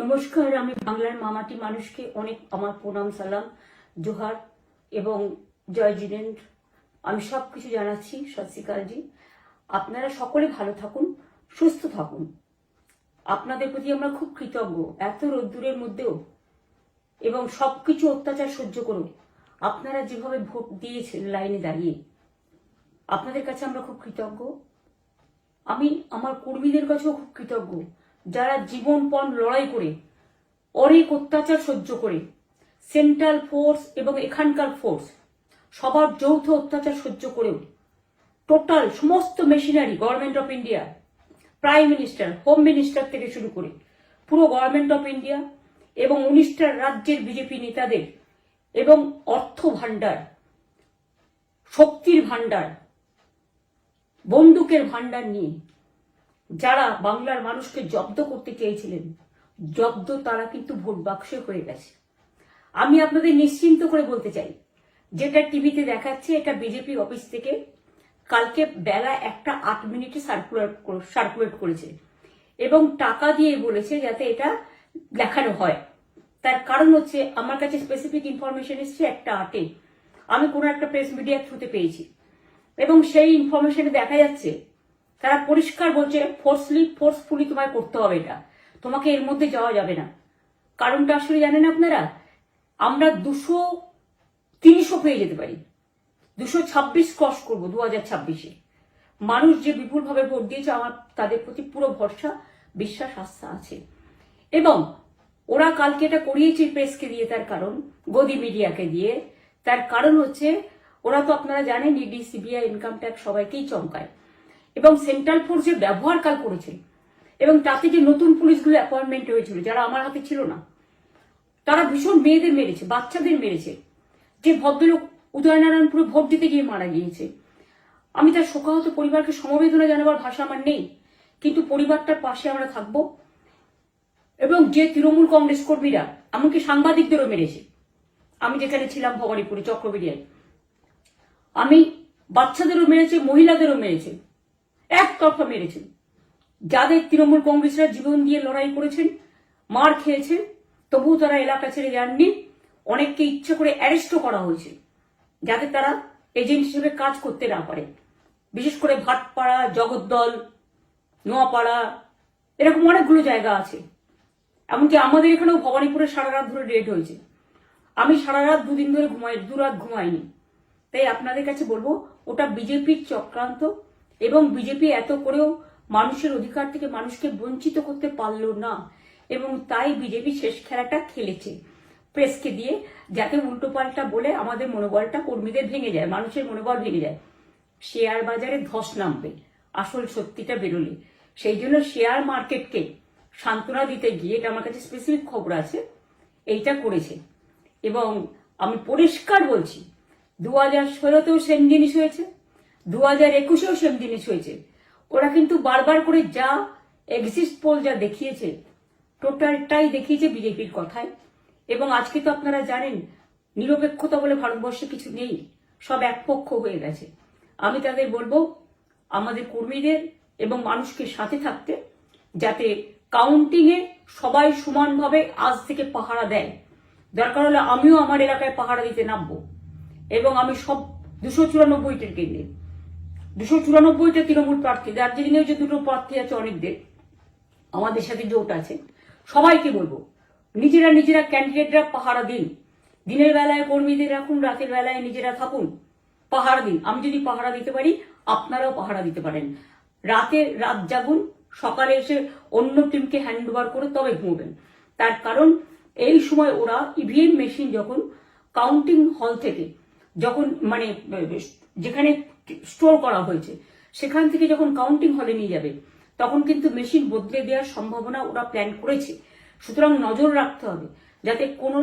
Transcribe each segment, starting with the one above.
নমস্কার, আমি বাংলার মামাটি মানুষকে অনেক আমার প্রণাম, সালাম, জোহার এবং জয় জিনেন্দ্র। আমি সবকিছু জানাচ্ছি। সত শ্রী আকাল জি। আপনারা সকলে ভালো থাকুন, সুস্থ থাকুন। আপনাদের প্রতি আমরা খুব কৃতজ্ঞ। এত রোদ্দুরের মধ্যেও এবং সবকিছু অত্যাচার সহ্য করুন আপনারা যেভাবে ভোট দিয়েছেন লাইনে দাঁড়িয়ে, আপনাদের কাছে আমরা খুব কৃতজ্ঞ। আমি আমার কর্মীদের কাছেও খুব কৃতজ্ঞ, যারা জীবনপণ লড়াই করে অনেক অত্যাচার সহ্য করে সেন্ট্রাল ফোর্স এবং এখানকার ফোর্স সবার যৌথ অত্যাচার সহ্য করেও টোটাল সমস্ত machinery government of India, prime minister, home minister থেকে শুরু করে পুরো গভর্নমেন্ট অফ ইন্ডিয়া এবং 19টা রাজ্যের বিজেপি নেতাদের এবং অর্থ ভাণ্ডার, শক্তির ভাণ্ডার, বন্দুকের ভাণ্ডার নিয়ে যারা বাংলার মানুষকে জব্দ করতে চেয়েছিলেন, জব্দ তারা কিন্তু ভোট বাক্সে হয়ে গেছে। আমি আপনাদের নিশ্চিন্ত করে বলতে চাই, যেটা টিভিতে দেখাচ্ছে এটা বিজেপি অফিস থেকে কালকে বেলা 1:08 সার্কুলেট করেছে এবং টাকা দিয়ে বলেছে যাতে এটা দেখানো হয়। তার কারণ হচ্ছে আমার কাছে স্পেসিফিক ইনফরমেশন এসছে 1:08 আমি কোনো একটা প্রেস মিডিয়ার থ্রুতে পেয়েছি এবং সেই ইনফরমেশনে দেখা যাচ্ছে তারা পরিষ্কার বলছে ফোর্সফুলি তোমায় করতে হবে, এটা তোমাকে এর মধ্যে যাওয়া যাবে না। কারণটা আসলে জানেন আপনারা, আমরা 200-300 পেয়ে যেতে পারি, 226 ক্রস করবো 2026-এ। মানুষ যে বিপুলভাবে ভোট দিয়েছে, আমার তাদের প্রতি পুরো ভরসা, বিশ্বাস, আস্থা আছে। এবং ওরা কালকে এটা করিয়েছে প্রেসকে দিয়ে, তার কারণ গদি মিডিয়াকে দিয়ে। তার কারণ হচ্ছে ওরা তো আপনারা জানেন ইডি, সিবিআই, ইনকাম ট্যাক্স সবাইকেই চমকায় এবং সেন্ট্রাল ফোর্সের ব্যবহার কাল করেছে এবং তাতে যে নতুন পুলিশগুলো অ্যাপয়েন্টমেন্ট হয়েছিল যারা আমার হাতে ছিল না, তারা ভীষণ মেয়েদের মেরেছে, বাচ্চাদের মেরেছে। যে ভদ্রলোক উদয়নারায়ণপুরে ভোট দিতে গিয়ে মারা গিয়েছে, আমি তার শোকাহত পরিবারকে সমবেদনা জানাবার ভাষা আমার নেই, কিন্তু পরিবারটার পাশে আমরা থাকবো। এবং যে তৃণমূল কংগ্রেস কর্মীরা এমনকি সাংবাদিকদেরও মেরেছে, আমি যেখানে ছিলাম ভবানীপুরে চক্রবেড়িয়ায়, আমি বাচ্চাদেরও মেরেছে, মহিলাদেরও মেরেছে, একতরফা মেরেছে। যাদের তৃণমূল কংগ্রেসরা জীবন দিয়ে লড়াই করেছেন, মার খেয়েছেন, তবুও তারা এলাকা ছেড়ে যাননি। অনেককে ইচ্ছে করে অ্যারেস্টও করা হয়েছে যাতে তারা এজেন্ট হিসেবে কাজ করতে না পারে। বিশেষ করে ভাটপাড়া, জগদ্দল, নোয়াপাড়া, এরকম অনেকগুলো জায়গা আছে। এমনকি আমাদের এখানেও ভবানীপুরে সারা রাত ধরে রেড হয়েছে। আমি সারা রাত 2 দিন ধরে দুরাত ঘুমাইনি। তাই আপনাদের কাছে বলবো, ওটা বিজেপির চক্রান্ত এবং বিজেপি এত করেও মানুষের অধিকার থেকে মানুষকে বঞ্চিত করতে পারলো না এবং তাই বিজেপি শেষ খেলাটা খেলেছে প্রেসকে দিয়ে, যাতে উল্টো পাল্টা বলে আমাদের মনোবলটা, কর্মীদের ভেঙে যায়, মানুষের মনোবল ভেঙে যায়। শেয়ার বাজারে ধস নামবে আসল সত্যিটা বেরোলে। সেই জন্য শেয়ার মার্কেটকে সান্ত্বনা দিতে গিয়ে, এটা আমার কাছে স্পেসিফিক খবর আছে, এইটা করেছে। এবং আমি পরিষ্কার বলছি, 2016তেও সেম জিনিস হয়েছে, 2021এও সেম জিনিস হয়েছে। ওরা কিন্তু বারবার করে যা এক্সিস্ট পোল যা দেখিয়েছে, টোটালটাই দেখিয়েছে বিজেপির কথায়। এবং আজকে তো আপনারা জানেন নিরপেক্ষতা বলে ভারতবর্ষে কিছু নেই, সব একপক্ষ হয়ে গেছে। আমি তাদের বলবো আমাদের কর্মীদের এবং মানুষকে সাথে থাকতে, যাতে কাউন্টিংয়ে সবাই সমানভাবে আজ থেকে পাহারা দেয়। দরকার হলে আমিও আমার এলাকায় পাহারা দিতে নামবো এবং আমি সব 294টির কেন্দ্রে, 294টা তৃণমূল প্রার্থী, দার্জিলিংয়েও যে 2টো প্রার্থী আছে অনেকদের, আমাদের সাথে জোট আছে, সবাইকে বলবো নিজেরা ক্যান্ডিডেটরা পাহারা দিন। দিনের বেলায় কর্মীদের রাখুন, রাতের বেলায় নিজেরা থাকুন, পাহারা দিন। আমি যদি পাহারা দিতে পারি, আপনারাও পাহারা দিতে পারেন। রাত জাগুন, সকালে এসে অন্য টিমকে হ্যান্ড ওভার করে তবে ঘুমবেন। তার কারণ এই সময় ওরা ইভিএম মেশিন যখন কাউন্টিং হল থেকে, যখন মানে যেখানে স্টোর করা হয়েছে সেখান থেকে যখন কাউন্টিং হলে নিয়ে যাবে, তখন কিন্তু মেশিন বদলে দেওয়ার সম্ভাবনা ওরা প্ল্যান করেছে। সুতরাং নজর রাখতে হবে যাতে কোনো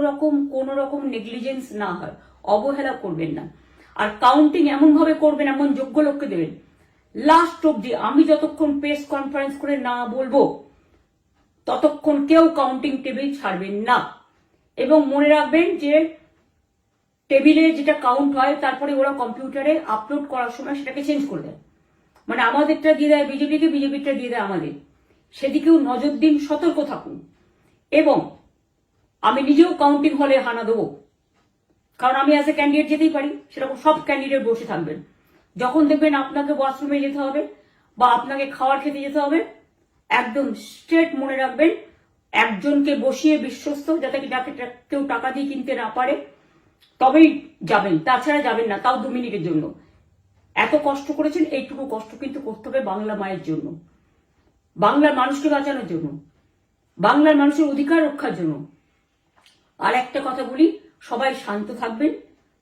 রকম নেগলিজেন্স না হয়, অবহেলা করবেন না। আর কাউন্টিং এমন ভাবে করবেন, এমন যোগ্য লোককে দেবেন লাস্ট অব্দি। আমি যতক্ষণ প্রেস কনফারেন্স করে না বলবো ততক্ষণ কেউ কাউন্টিং টেবিল ছাড়বেন না। এবং মনে রাখবেন যে টেবিলে যেটা কাউন্ট হয় তারপরে ওরা কম্পিউটারে আপলোড করার সময় সেটাকে চেঞ্জ করে দেয়, মানে আমাদেরটা দিয়ে দেয় বিজেপিকে, বিজেপিটা দিয়ে দেয় আমাদের। সেদিকেও নজর দিন, সতর্ক থাকুন। এবং আমি নিজেও কাউন্টিং হলে হানা দেবো, কারণ আমি অ্যাজ এ ক্যান্ডিডেট যেতেই পারি, সেরকম সব ক্যান্ডিডেট বসে থাকবেন। যখন দেখবেন আপনাকে ওয়াশরুমে যেতে হবে বা আপনাকে খাবার খেতে যেতে হবে, একদম স্ট্রেট মনে রাখবেন, একজনকে বসিয়ে বিশ্বস্ত, যাতে যাকে কেউ টাকা দিয়ে কিনতে না পারে, তবেই যাবেন, তাছাড়া যাবেন না, তাও 2 মিনিটের জন্য। এত কষ্ট করেছেন, এইটুকু কষ্ট কিন্তু করতে হবে বাংলা মায়ের জন্য, বাংলার মানুষকে বাঁচানোর জন্য, বাংলার মানুষের অধিকার রক্ষার জন্য। আর একটা কথা বলি, সবাই শান্ত থাকবেন,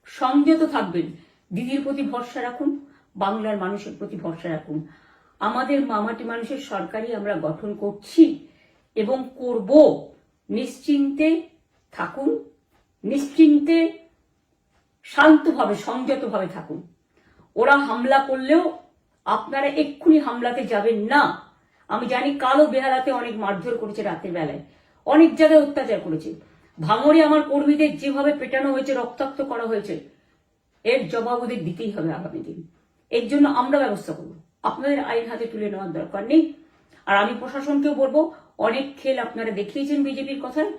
সংযত থাকবেন, দিদির প্রতি ভরসা রাখুন, বাংলার মানুষের প্রতি ভরসা রাখুন। আমাদের মামাটি মানুষের সরকারই আমরা গঠন করছি এবং করব। নিশ্চিন্তে থাকুন, নিশ্চিন্তে শান্তভাবে সংযতভাবে থাকুন। ওরা হামলা করলেও আপনারা এক্ষুনি হামলাতে যাবেন না। আমি জানি কালো বেহালাতে অনেক মারধর করেছে, রাতের বেলায় অনেক জায়গায় অত্যাচার করেছে। ভাঙড়ে আমার কর্মীদের যেভাবে পেটানো হয়েছে, রক্তাক্ত করা হয়েছে, এর জবাব ওদের দিতেই হবে আগামী দিন। এর জন্য আমরা ব্যবস্থা করব, আপনাদের আইন হাতে তুলে নেওয়ার দরকার নেই। আর আমি প্রশাসনকেও বলবো, অনেক খেল আপনারা দেখিয়েছেন বিজেপির কথায়,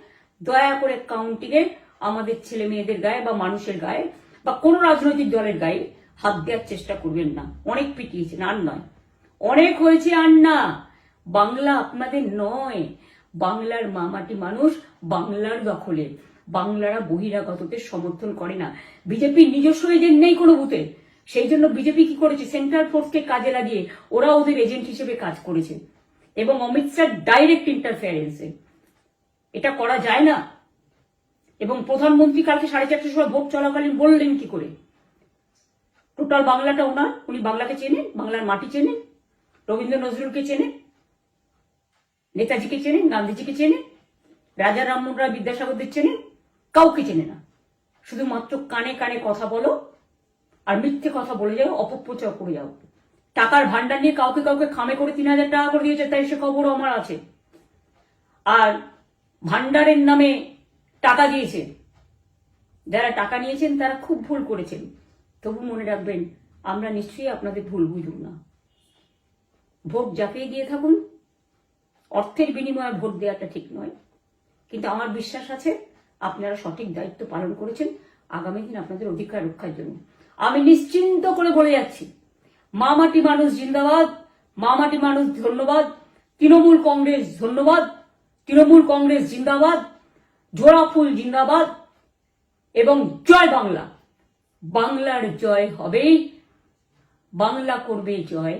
দয়া করে কাউন্টিংয়ে আমাদের ছেলে মেয়েদের গায়ে বা মানুষের গায়ে বা কোনো রাজনৈতিক দলের গায়ে হাত দেওয়ার চেষ্টা করবেন না। অনেক পিটিয়েছেন, আর নয়, অনেক হয়েছে, আর না। বাংলা আপনাদের নয়, বাংলার মামাটি মানুষ বাংলার দখলে। বাংলারা বহিরাগতদের সমর্থন করে না। বিজেপির নিজস্ব এজেন্ট নেই কোনো বুথে, সেই জন্য বিজেপি কি করেছে, সেন্ট্রাল ফোর্সকে কাজে লাগিয়ে ওরা ওদের এজেন্ট হিসেবে কাজ করেছে, এবং অমিত শাহ ডাইরেক্ট ইন্টারফেয়ারেন্সে। এটা করা যায় না। এবং প্রধানমন্ত্রী কালকে 4:30টার সময় ভোট চলাকালীন বললেন কি করে, টোটাল বাংলাটা ওনার, উনি বাংলাকে চেনেন, বাংলার মাটি চেনেন, রবীন্দ্র নজরুলকে চেনেন, নেতাজিকে চেনেন, গান্ধীজিকে চেনেন, রাজা রামমোহন রায়, বিদ্যাসাগরদের চেনেন, কাউকে চেনে না। শুধুমাত্র কানে কানে কথা বলো আর মিথ্যে কথা বলে যাও, অপপ্রচার করে যাও। টাকার ভান্ডার নিয়ে কাউকে কাউকে খামে করে 3,000 টাকা করে দিয়েছে, তাই সে খবরও আমার আছে। আর ভান্ডারের নামে টাকা দিয়েছে, যারা টাকা নিয়েছেন তারা খুব ভুল করেছেন। তবু মনে রাখবেন, আমরা নিশ্চয়ই আপনাদের ভুল বুঝব না। ভোট যাকেই দিয়ে থাকুন, অর্থের বিনিময়ে ভোট দেওয়াটা ঠিক নয়, কিন্তু আমার বিশ্বাস আছে আপনারা সঠিক দায়িত্ব পালন করেছেন আগামী দিন আপনাদের অধিকার রক্ষার জন্য। আমি নিশ্চিন্ত করে বলে যাচ্ছি, মামাটি মানুষ জিন্দাবাদ, মামাটি মানুষ ধন্যবাদ, তৃণমূল কংগ্রেস ধন্যবাদ, তৃণমূল কংগ্রেস জিন্দাবাদ, জোড়াফুল জিন্দাবাদ, এবং জয় বাংলা। বাংলার জয় হবেই, বাংলা করবে জয়,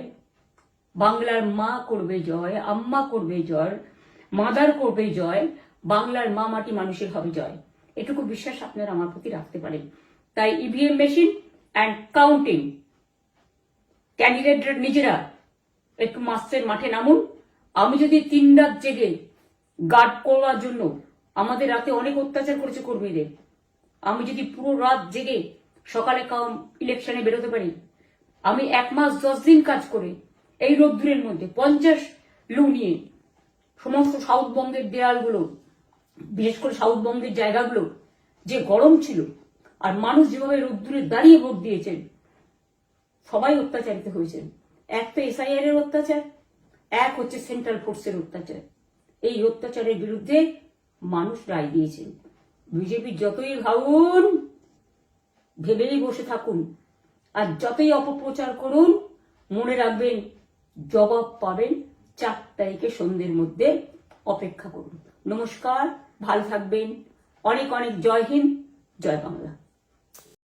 বাংলার মা করবে জয়, আম্মা করবে জয়, মাদার করবে জয়, বাংলার মা মাটি মানুষের হবে জয়। এটুকু বিশ্বাস আপনারা আমার প্রতি রাখতে পারেন। তাই ইভিএম মেশিন অ্যান্ড কাউন্টিং, ক্যান্ডিডেটরা নিজেরা একটু মাঠে নামুন। আমি যদি 3 রাত জেগে গার্ড করার জন্য, আমাদের রাতে অনেক অত্যাচার করেছে কর্মীদের, আমি যদি পুরো রাত জেগে সকালে ইলেকশনে বেরোতে পারি, আমি 1 মাস 10 দিন কাজ করে এই রোদ্দুরের মধ্যে 50 লু নিয়ে সমস্ত সাউথবঙ্গের দেয়ালগুলো, বিশেষ করে সাউথবঙ্গের জায়গাগুলো যে গরম ছিল, আর মানুষ যেভাবে রোদ্দুরে দাঁড়িয়ে ভোট দিয়েছেন, সবাই অত্যাচারিত হয়েছেন। এক তো এসআইআর এর অত্যাচার, এক হচ্ছে সেন্ট্রাল ফোর্সের অত্যাচার। এই অত্যাচারের বিরুদ্ধে মানুষ রায় দিয়েছেন। বিজেপি যতই ভাবুন, ভেবেই বসে থাকুন, আর যতই অপপ্রচার করুন, মনে রাখবেন জবাব পাবেন 4 তারিখে সন্ধ্যের মধ্যে। অপেক্ষা করুন। নমস্কার, ভালো থাকবেন। অনেক অনেক জয় হিন্দ, জয় বাংলা।